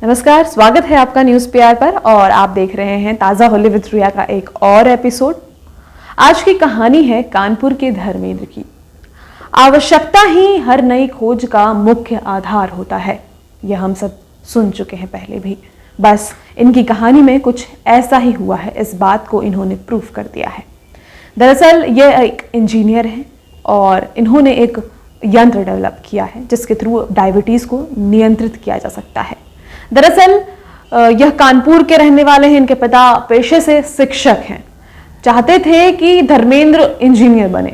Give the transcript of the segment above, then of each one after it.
नमस्कार, स्वागत है आपका न्यूज़ पीआर पर और आप देख रहे हैं ताज़ा होली विद रिया का एक और एपिसोड। आज की कहानी है कानपुर के धर्मेंद्र की। आवश्यकता ही हर नई खोज का मुख्य आधार होता है, यह हम सब सुन चुके हैं पहले भी। बस इनकी कहानी में कुछ ऐसा ही हुआ है, इस बात को इन्होंने प्रूफ कर दिया है। दरअसल ये एक इंजीनियर हैं और इन्होंने एक यंत्र डेवलप किया है जिसके थ्रू डायबिटीज़ को नियंत्रित किया जा सकता है। दरअसल यह कानपुर के रहने वाले हैं। इनके पिता पेशे से शिक्षक हैं। चाहते थे कि धर्मेंद्र इंजीनियर बने।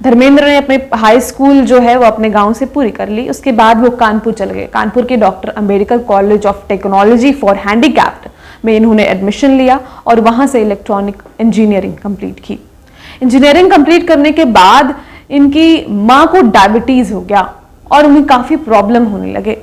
धर्मेंद्र ने अपने हाई स्कूल जो है वो अपने गांव से पूरी कर ली। उसके बाद वो कानपुर चले गए। कानपुर के doctor Ambedkar college of technology for handicapped में इन्होंने एडमिशन लिया और वहां से इलेक्ट्रॉनिक इंजीनियरिंग कंप्लीट की। इंजीनियरिंग कंप्लीट करने के बाद इनकी माँ को डायबिटीज हो गया और उन्हें काफी प्रॉब्लम होने लगे।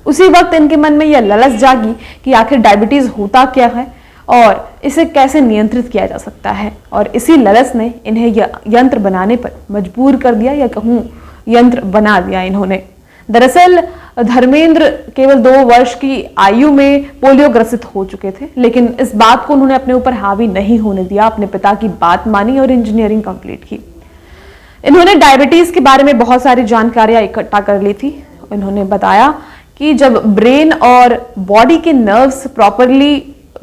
उसी वक्त इनके मन में यह लालच जागी कि आखिर डायबिटीज होता क्या है और इसे कैसे नियंत्रित किया जा सकता है, और इसी लालच ने इन्हें यह यंत्र बनाने पर मजबूर कर दिया, या कहूँ यंत्र बना दिया इन्होंने। दरअसल धर्मेंद्र केवल 2 वर्ष की आयु में पोलियो ग्रसित हो चुके थे, लेकिन इस बात को उन्होंने अपने ऊपर हावी नहीं होने दिया। अपने पिता की बात मानी और इंजीनियरिंग कंप्लीट की। इन्होंने डायबिटीज के बारे में बहुत सारी जानकारियां इकट्ठा कर ली थी। इन्होंने बताया कि जब ब्रेन और बॉडी के नर्व्स प्रॉपरली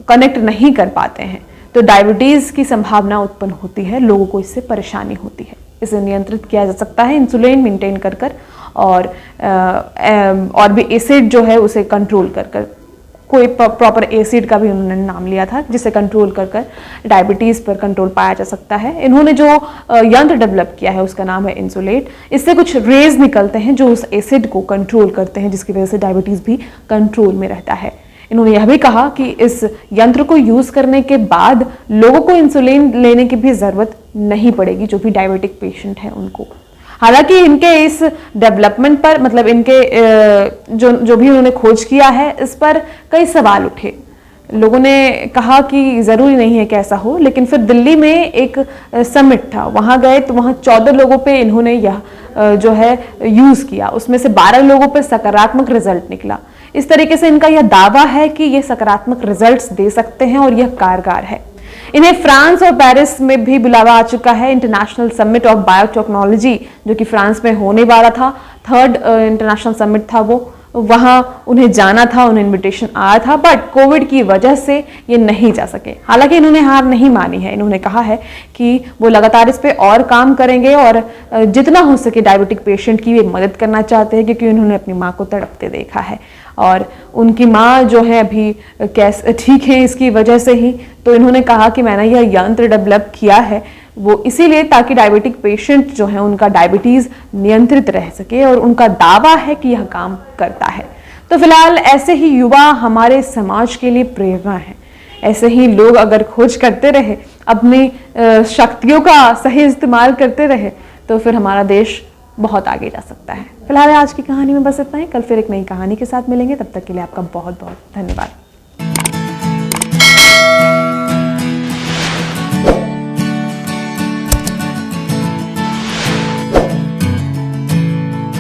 कनेक्ट नहीं कर पाते हैं तो डायबिटीज की संभावना उत्पन्न होती है, लोगों को इससे परेशानी होती है। इसे नियंत्रित किया जा सकता है इंसुलिन मेंटेन कर और भी एसिड जो है उसे कंट्रोल कर कोई प्रॉपर एसिड का भी उन्होंने नाम लिया था जिसे कंट्रोल कर डायबिटीज पर कंट्रोल पाया जा सकता है। इन्होंने जो यंत्र डेवलप किया है उसका नाम है इंसुलेट। इससे कुछ रेज निकलते हैं जो उस एसिड को कंट्रोल करते हैं, जिसकी वजह से डायबिटीज भी कंट्रोल में रहता है। इन्होंने यह भी कहा कि इस यंत्र को यूज करने के बाद लोगों को इंसुलिन लेने की भी जरूरत नहीं पड़ेगी, जो भी डायबिटिक पेशेंट है उनको। हालांकि इनके इस डेवलपमेंट पर मतलब इनके जो भी उन्होंने खोज किया है इस पर कई सवाल उठे। लोगों ने कहा कि ज़रूरी नहीं है कि ऐसा हो, लेकिन फिर दिल्ली में एक समिट था, वहाँ गए तो वहाँ 14 लोगों पे इन्होंने यह जो है यूज़ किया। उसमें से 12 लोगों पे सकारात्मक रिजल्ट निकला। इस तरीके से इनका यह दावा है कि ये सकारात्मक रिजल्ट्स दे सकते हैं और यह कारगर है। इन्हें फ्रांस और पेरिस में भी बुलावा आ चुका है। इंटरनेशनल समिट ऑफ बायोटेक्नोलॉजी जो कि फ्रांस में होने वाला था, 3rd इंटरनेशनल समिट था वो, वहां उन्हें जाना था, उन्हें इनविटेशन आया था, बट कोविड की वजह से ये नहीं जा सके। हालांकि इन्होंने हार नहीं मानी है। इन्होंने कहा है कि वो लगातार इस पे और काम करेंगे और जितना हो सके डायबिटिक पेशेंट की वे मदद करना चाहते हैं, क्योंकि उन्होंने अपनी माँ को तड़पते देखा है और उनकी माँ जो है अभी कैसे ठीक है इसकी वजह से ही। तो इन्होंने कहा कि मैंने यह यंत्र डेवलप किया है वो इसीलिए ताकि डायबिटिक पेशेंट जो है उनका डायबिटीज नियंत्रित रह सके, और उनका दावा है कि यह काम करता है। तो फिलहाल ऐसे ही युवा हमारे समाज के लिए प्रेरणा है। ऐसे ही लोग अगर खोज करते रहे, अपनी शक्तियों का सही इस्तेमाल करते रहे, तो फिर हमारा देश बहुत आगे जा सकता है। फिलहाल आज की कहानी में बस इतना ही। कल फिर एक नई कहानी के साथ मिलेंगे। तब तक के लिए आपका बहुत बहुत धन्यवाद।